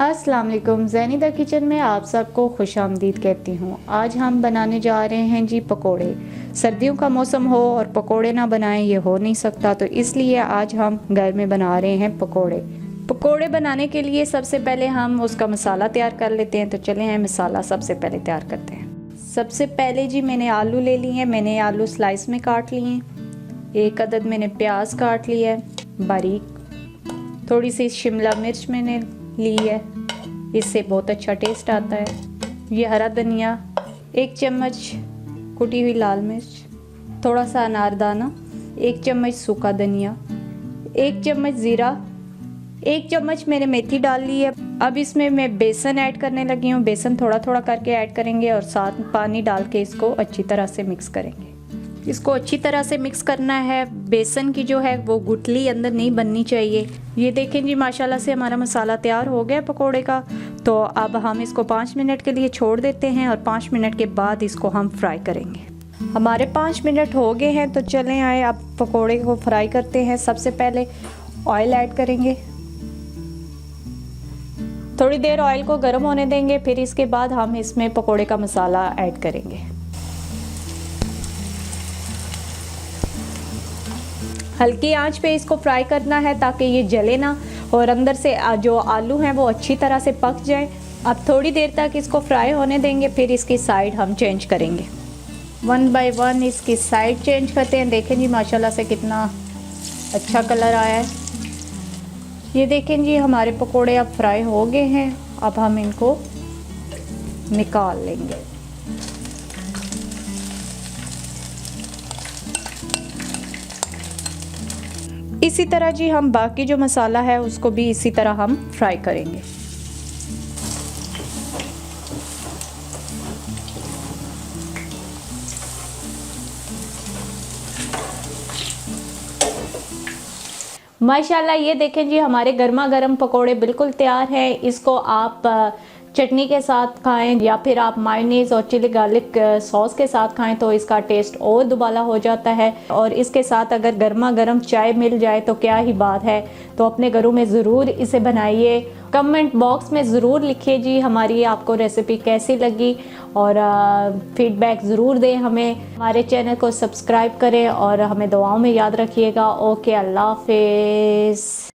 अस्सलाम वालेकुम। ज़ैनिदा किचन में आप सबको खुश आमदीद कहती हूँ। आज हम बनाने जा रहे हैं जी पकोड़े। सर्दियों का मौसम हो और पकोड़े ना बनाएं ये हो नहीं सकता, तो इसलिए आज हम घर में बना रहे हैं पकोड़े। पकोड़े बनाने के लिए सबसे पहले हम उसका मसाला तैयार कर लेते हैं। तो चले हैं मसाला सबसे पहले तैयार करते हैं। सबसे पहले जी मैंने आलू ले लिए हैं। मैंने आलू स्लाइस में काट लिए हैं। 1 अदद मैंने प्याज काट लिया है बारीक। थोड़ी सी शिमला मिर्च मैंने ली है, इससे बहुत अच्छा टेस्ट आता है। ये हरा धनिया, 1 चम्मच कुटी हुई लाल मिर्च, थोड़ा सा अनारदाना, 1 चम्मच सूखा धनिया, 1 चम्मच ज़ीरा, 1 चम्मच मैंने मेथी डाल ली है। अब इसमें मैं बेसन ऐड करने लगी हूँ। बेसन थोड़ा थोड़ा करके ऐड करेंगे और साथ पानी डाल के इसको अच्छी तरह से मिक्स करेंगे। इसको अच्छी तरह से मिक्स करना है। बेसन की जो है वो गुठली अंदर नहीं बननी चाहिए। ये देखें जी, माशाल्लाह से हमारा मसाला तैयार हो गया पकोड़े का। तो अब हम इसको 5 मिनट के लिए छोड़ देते हैं और 5 मिनट के बाद इसको हम फ्राई करेंगे। हमारे 5 मिनट हो गए हैं, तो चलें आए अब पकोड़े को फ्राई करते हैं। सबसे पहले ऑयल ऐड करेंगे। थोड़ी देर ऑयल को गर्म होने देंगे, फिर इसके बाद हम इसमें पकोड़े का मसाला ऐड करेंगे। हल्की आंच पे इसको फ्राई करना है ताकि ये जले ना और अंदर से जो आलू हैं वो अच्छी तरह से पक जाएं। अब थोड़ी देर तक इसको फ्राई होने देंगे, फिर इसकी साइड हम चेंज करेंगे। 1 बाय 1 इसकी साइड चेंज करते हैं। देखें जी माशाल्लाह से कितना अच्छा कलर आया है। ये देखें जी हमारे पकोड़े अब फ्राई हो गए हैं। अब हम इनको निकाल लेंगे। इसी तरह जी हम बाकी जो मसाला है उसको भी इसी तरह हम फ्राई करेंगे। माशाल्लाह ये देखें जी हमारे गर्मा गर्म पकोड़े बिल्कुल तैयार हैं। इसको आप चटनी के साथ खाएं या फिर आप मायोनीज और चिली गार्लिक सॉस के साथ खाएं तो इसका टेस्ट और दुबाला हो जाता है। और इसके साथ अगर गर्मा गर्म चाय मिल जाए तो क्या ही बात है। तो अपने घरों में ज़रूर इसे बनाइए। कमेंट बॉक्स में ज़रूर लिखिए जी हमारी आपको रेसिपी कैसी लगी और फीडबैक ज़रूर दें हमें। हमारे चैनल को सब्सक्राइब करें और हमें दुआओं में याद रखिएगा। ओके, अल्लाह हाफिज़।